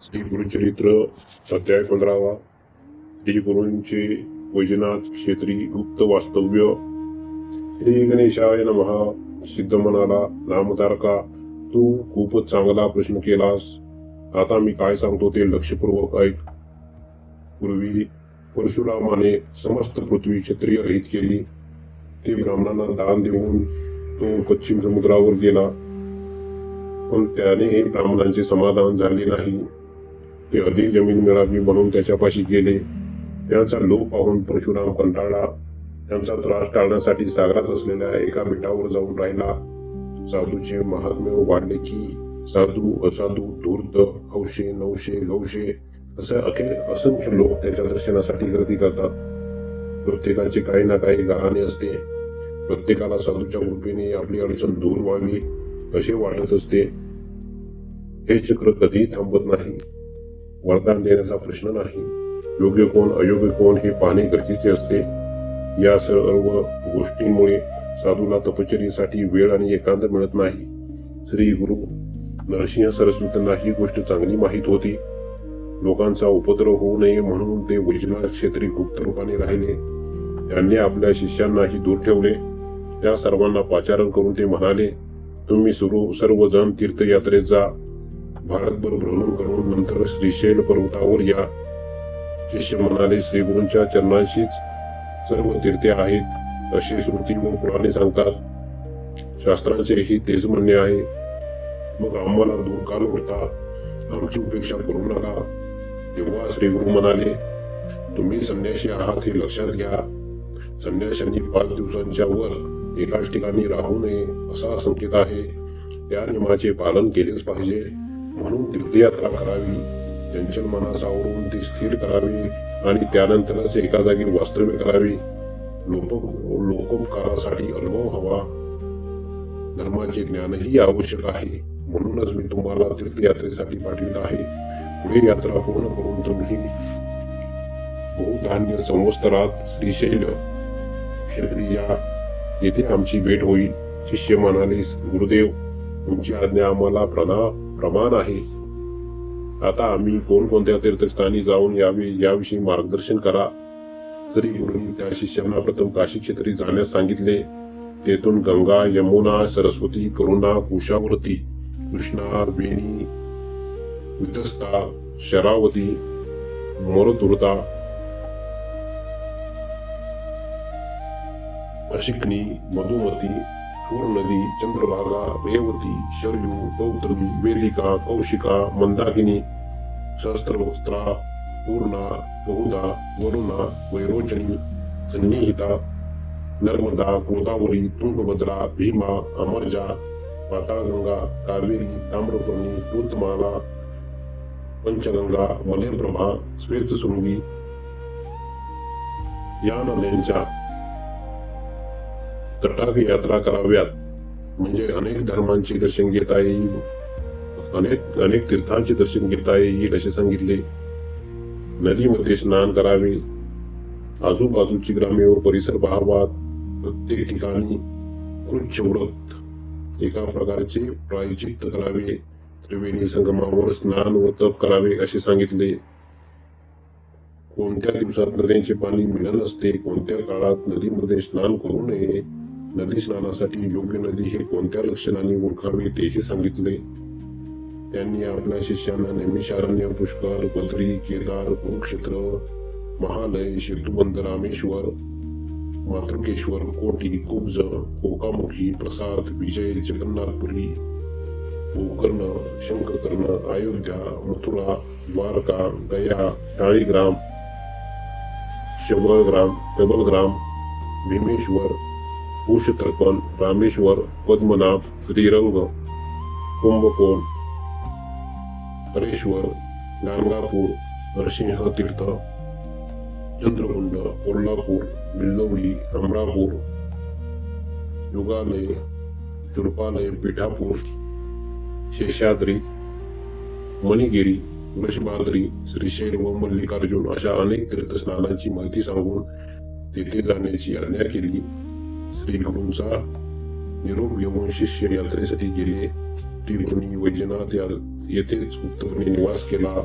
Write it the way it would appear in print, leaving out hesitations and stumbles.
श्री गुरुचरित्र अध्याय 15वा. श्री गुरूंचे वैजनाथ क्षेत्री गुप्त वास्तव्य. श्री गणेशाय नमः. सिद्ध म्हणाला, नामधारका, तू खूपच चांगला प्रश्न केलास. आता मी काय सांगतो ते लक्षपूर्वक ऐक. पूर्वी परशुरामाने समस्त पृथ्वी क्षत्रिय रहित केली. ते ब्राह्मणांना दान देऊन तो पश्चिम समुद्रावर गेला, पण त्याने ब्राह्मणांचे समाधान झाले नाही. ते अधिक जमीन मिळावी म्हणून त्याच्यापाशी गेले. त्यांचा लोभ पाहून परशुराम कंटाळला. त्यांचा त्रास टाळण्यासाठी सागरात असलेल्या एका बेटावर जाऊन राहिला. साधूचे महात्म्य वाढले की साधू, असाधू, धूर्त, हौशे, नवशे, गवशे असे असंख्य लोक त्याच्या दर्शनासाठी गर्दी करतात. प्रत्येकाचे काही ना काही गाणे असते. प्रत्येकाला साधूच्या कृपेने आपली अडचण दूर व्हावी असे वाटत असते. हे चक्र कधी थांबत नाही. वरदान देण्याचा प्रश्न नाही. योग्य कोण अयोग्य कोण हे पाहणे गरजेचे असते. या सर्व गोष्टींमुळे साधूला तपश्चर्येसाठी वेळ आणि एकांत मिळत नाही. श्री गुरु नरसिंह सरस्वतींना ही गोष्ट चांगली माहीत होती. लोकांचा उपद्रव होऊ नये म्हणून ते वैजनाथ क्षेत्री गुप्त रूपाने राहिले. त्यांनी आपल्या शिष्यांनाही दूर ठेवले. त्या सर्वांना पाचारण करून ते म्हणाले, तुम्ही सर्वजण तीर्थयात्रेत जा. भारतभर भ्रमण करून नंतर श्रीशैल पर्वतावर या. शिष्य म्हणाले, श्री गुरूंच्या चरणांशीच सर्व तीर्थे आहेत अशी श्रुती व पुराणे सांगतात. शास्त्रांचेही तेच म्हणणे आहे. मग आम्हाला दूर का लोटता? आमची उपेक्षा करू नका. तेव्हा श्री गुरु म्हणाले, तुम्ही संन्यासी आहात हे लक्षात घ्या. संन्याशांनी 5 दिवसांच्या वर एकाच ठिकाणी राहू नये असा संकेत आहे. त्या नियमाचे पालन केलेच पाहिजे. म्हणून तीर्थयात्रा करावी. चंचल मनास आवरून ती स्थिर करावी आणि त्यानंतरच एका जागी वास्तव्य करावी. लोकोपकारासाठी अनुभव हवा. धर्माचे ज्ञानही आवश्यक आहे. म्हणूनच मी तुम्हाला तीर्थयात्रेसाठी पाठवित आहे. पुढे यात्रा पूर्ण करून तुम्ही बहुधान्य संवत्सरात श्रीशैल क्षेत्रीया येथे आमची भेट होईल. शिष्य म्हणाले, गुरुदेव, तुमची आज्ञा आम्हाला प्रमाण आहे. आता आम्ही कोणकोणत्या तीर्थस्थानी जाऊन यावे याविषयी मार्गदर्शन करा. श्री गुरूंनी त्या शिष्यांना प्रथम काशी क्षेत्री जाण्यास सांगितले. तेथून गंगा, यमुना, सरस्वती, करुणा, कुशावर्ती, कृष्णा, वेणी, विदस्ता, शरावती, मोरदुर्दा, अशिकनी, मधुमती, पूर नदी, चंद्रभागा, रेवती, शरयू, गौतमी, वेदिका, कौशिका, मंदाकिनी, सहस्त्रवक्त्रा, पूर्णा, बहुधा, वरुणा, वैरोचनी, सन्निहिता, नर्मदा, गोदावरी, तुंगभद्रा, भीमा, अमरजा, पाताळगंगा, कावेरी, ताम्रपर्णी, दूतमाला, पंचगंगा, मलयप्रभा, श्वेतशृंगी या नद्यांच्या तटाक यात्रा कराव्यात. म्हणजे अनेक धर्मांचे दर्शन घेता येईल, अनेक तीर्थांचे दर्शन घेता येईल असे सांगितले. नदीमध्ये स्नान करावे. आजूबाजूची ग्रामे व परिसर पाहावात. प्रत्येक ठिकाणी कृच्छव्रत एका प्रकारचे प्रायश्चित्त करावे. त्रिवेणी संगमावर स्नान व तप करावे असे सांगितले. कोणत्या दिवसात नद्यांचे पाणी मिळत असते, कोणत्या काळात नदीमध्ये स्नान करू नये, नदी स्नानासाठी योग्य नदी हे कोणत्या लक्षणाने ओळखावे तेही सांगितले. त्यांनी आपल्या शिष्यांना नैमिषारण्य, पुष्कर, बद्री, केदार, कुरुक्षेत्र, महालय, सेतुबंध, रामेश्वर, मातृकेश्वर, कोटी, कुब्ज, कोकामुखी, प्रसाद, विजय, जगन्नाथपुरी, गोकर्ण, शंखकर्ण, अयोध्या, मथुरा, द्वारका, गया, शाळीग्राम, शबलग्राम, भीमेश्वर, कुशतर्पण, रामेश्वर, पद्मनाभ, श्रीरंग, कुंभकोण, हरेश्वर, गाणगापूर, नरसिंह तीर्थ, चंद्रकुंड, कोल्हापूर, बिल्लोळी, अमरापूर, युगालय, शूर्पालय, पिठापूर, शेषाद्री, मणिगिरी, वृषभाद्री, श्रीशैल व मल्लिकार्जुन अशा अनेक तीर्थस्नानांची माहिती सांगून तेथे जाण्याची आज्ञा केली. श्री गुरूंचा निरोप घेऊन शिष्य यात्रेसाठी गेले. श्री गुरूंनी वैजनाथ येथेच मुक्तपणे निवास केला